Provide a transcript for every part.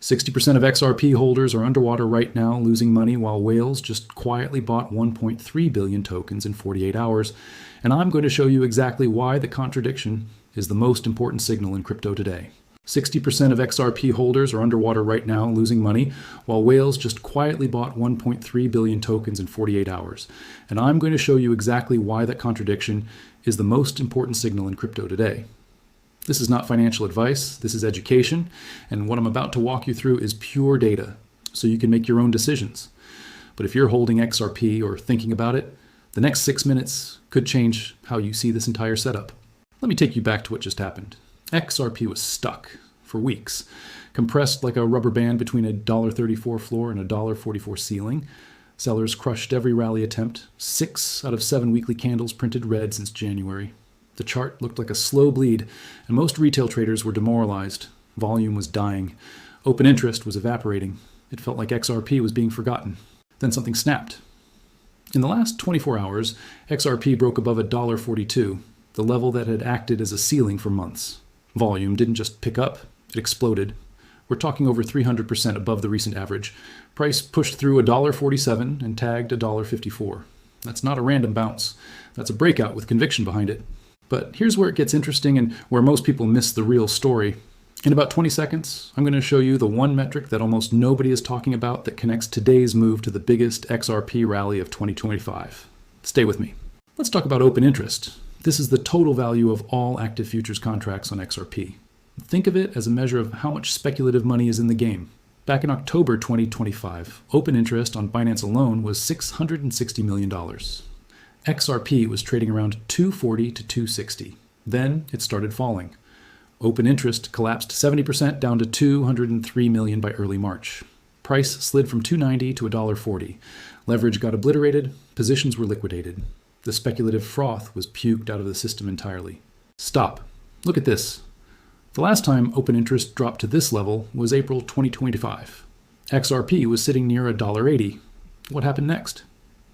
60% of XRP holders are underwater right now, losing money, while whales just quietly bought 1.3 billion tokens in 48 hours. And I'm going to show you exactly why the contradiction is the most important signal in crypto today. 60% of XRP holders are underwater right now, losing money, while whales just quietly bought 1.3 billion tokens in 48 hours. And I'm going to show you exactly why that contradiction is the most important signal in crypto today. This is not financial advice, this is education, and what I'm about to walk you through is pure data, so you can make your own decisions. But if you're holding XRP or thinking about it, the next 6 minutes could change how you see this entire setup. Let me take you back to what just happened. XRP was stuck for weeks, compressed like a rubber band between a $1.34 floor and a $1.44 ceiling. Sellers crushed every rally attempt. 6 out of 7 weekly candles printed red since January. The chart looked like a slow bleed, and most retail traders were demoralized. Volume was dying. Open interest was evaporating. It felt like XRP was being forgotten. Then something snapped. In the last 24 hours, XRP broke above $1.42, the level that had acted as a ceiling for months. Volume didn't just pick up, it exploded. We're talking over 300% above the recent average. Price pushed through $1.47 and tagged $1.54. That's not a random bounce. That's a breakout with conviction behind it. But here's where it gets interesting and where most people miss the real story. In about 20 seconds, I'm going to show you the one metric that almost nobody is talking about that connects today's move to the biggest XRP rally of 2025. Stay with me. Let's talk about open interest. This is the total value of all active futures contracts on XRP. Think of it as a measure of how much speculative money is in the game. Back in October 2025, open interest on Binance alone was $660 million. XRP was trading around 240 to 260. Then it started falling. Open interest collapsed 70% down to 203 million by early March. Price slid from $2.90 to $1.40. Leverage got obliterated, positions were liquidated. The speculative froth was puked out of the system entirely. Stop. Look at this. The last time open interest dropped to this level was April 2025. XRP was sitting near $1.80. What happened next?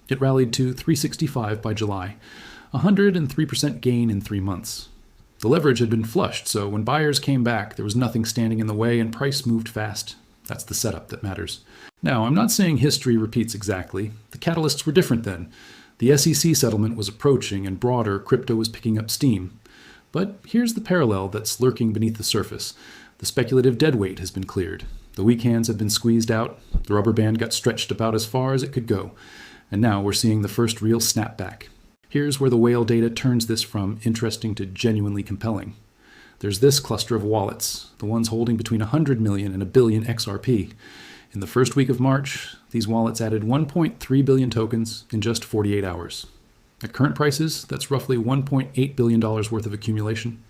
It rallied to 365 by July, 103% gain in 3 months. The leverage had been flushed, so when buyers came back, there was nothing standing in the way and price moved fast. That's the setup that matters. Now, I'm not saying history repeats exactly. The catalysts were different then. The SEC settlement was approaching and broader crypto was picking up steam. But here's the parallel that's lurking beneath the surface. The speculative deadweight has been cleared. The weak hands have been squeezed out. The rubber band got stretched about as far as it could go. And now we're seeing the first real snapback. Here's where the whale data turns this from interesting to genuinely compelling. There's this cluster of wallets, the ones holding between 100 million and a billion XRP. In the first week of March, these wallets added 1.3 billion tokens in just 48 hours. At current prices, that's roughly $1.8 billion worth of accumulation.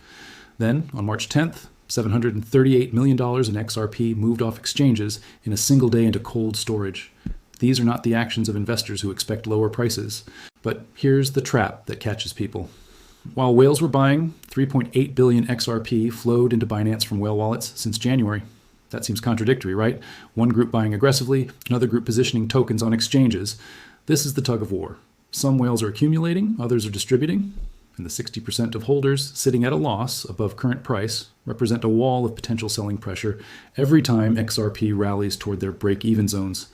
Then, on March 10th, $738 million in XRP moved off exchanges in a single day into cold storage. These are not the actions of investors who expect lower prices. But here's the trap that catches people. While whales were buying, 3.8 billion XRP flowed into Binance from whale wallets since January. That seems contradictory, right? One group buying aggressively, another group positioning tokens on exchanges. This is the tug of war. Some whales are accumulating, others are distributing, and the 60% of holders sitting at a loss above current price represent a wall of potential selling pressure every time XRP rallies toward their break-even zones.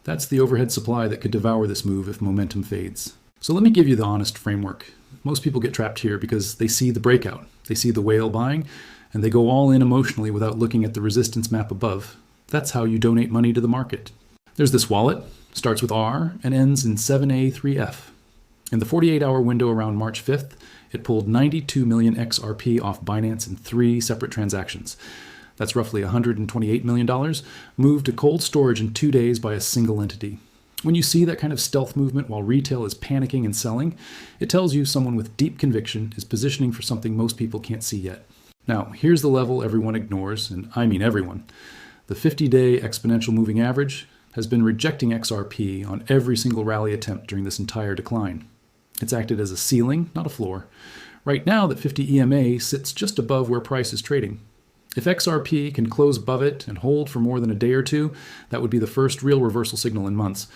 That's the overhead supply that could devour this move if momentum fades. So let me give you the honest framework. Most people get trapped here because they see the breakout, they see the whale buying, and they go all in emotionally without looking at the resistance map above. That's how you donate money to the market. There's this wallet, starts with R and ends in 7A3F. In the 48-hour window around March 5th, it pulled 92 million XRP off Binance in 3 separate transactions. That's roughly $128 million, moved to cold storage in 2 days by a single entity. When you see that kind of stealth movement while retail is panicking and selling, it tells you someone with deep conviction is positioning for something most people can't see yet. Now, here's the level everyone ignores, and I mean everyone. The 50-day exponential moving average has been rejecting XRP on every single rally attempt during this entire decline. It's acted as a ceiling, not a floor. Right now, that 50 EMA sits just above where price is trading. If XRP can close above it and hold for more than a day or two, that would be the first real reversal signal in months.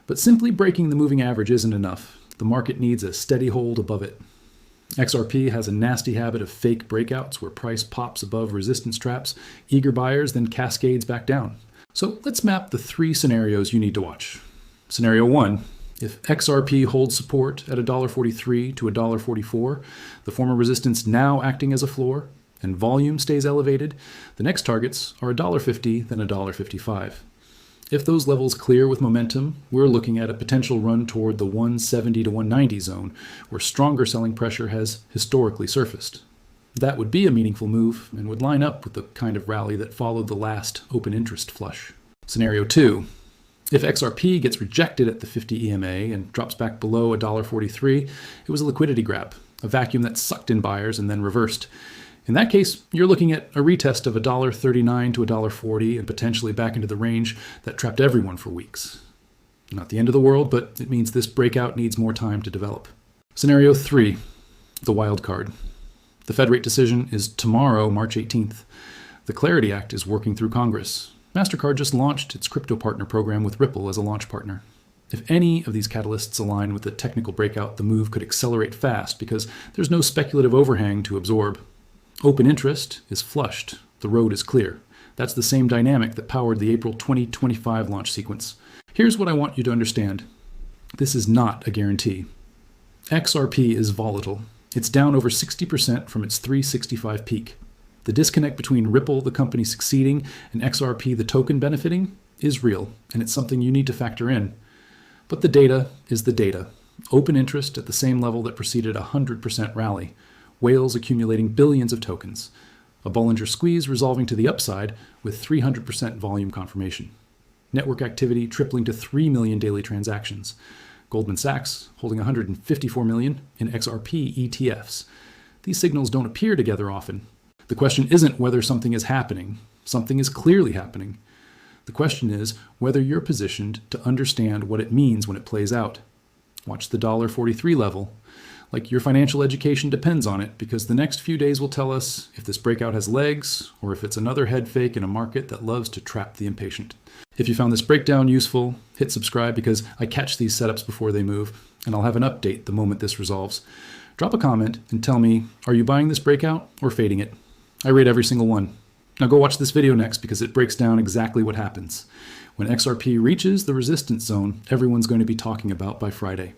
But simply breaking the moving average isn't enough. The market needs a steady hold above it. XRP has a nasty habit of fake breakouts where price pops above resistance traps, eager buyers then cascades back down. So let's map the 3 scenarios you need to watch. Scenario 1, if XRP holds support at $1.43 to $1.44, the former resistance now acting as a floor, and volume stays elevated, the next targets are $1.50 then $1.55. If those levels clear with momentum, we're looking at a potential run toward the 170 to 190 zone, where stronger selling pressure has historically surfaced. That would be a meaningful move and would line up with the kind of rally that followed the last open interest flush. Scenario 2. If XRP gets rejected at the 50 EMA and drops back below $1.43, it was a liquidity grab, a vacuum that sucked in buyers and then reversed. In that case, you're looking at a retest of $1.39 to $1.40 and potentially back into the range that trapped everyone for weeks. Not the end of the world, but it means this breakout needs more time to develop. Scenario 3, the wild card. The Fed rate decision is tomorrow, March 18th. The Clarity Act is working through Congress. Mastercard just launched its crypto partner program with Ripple as a launch partner. If any of these catalysts align with the technical breakout, the move could accelerate fast because there's no speculative overhang to absorb. Open interest is flushed. The road is clear. That's the same dynamic that powered the April 2025 launch sequence. Here's what I want you to understand. This is not a guarantee. XRP is volatile. It's down over 60% from its 365 peak. The disconnect between Ripple, the company succeeding, and XRP, the token benefiting, is real, and it's something you need to factor in. But the data is the data. Open interest at the same level that preceded a 100% rally. Whales accumulating billions of tokens. A Bollinger squeeze resolving to the upside with 300% volume confirmation. Network activity tripling to 3 million daily transactions. Goldman Sachs holding 154 million in XRP ETFs. These signals don't appear together often. The question isn't whether something is happening. Something is clearly happening. The question is whether you're positioned to understand what it means when it plays out. Watch the $1.43 level. Like your financial education depends on it, because the next few days will tell us if this breakout has legs or if it's another head fake in a market that loves to trap the impatient. If you found this breakdown useful, hit subscribe because I catch these setups before they move, and I'll have an update the moment this resolves. Drop a comment and tell me, are you buying this breakout or fading it? I rate every single one. Now go watch this video next because it breaks down exactly what happens. When XRP reaches the resistance zone, everyone's going to be talking about by Friday.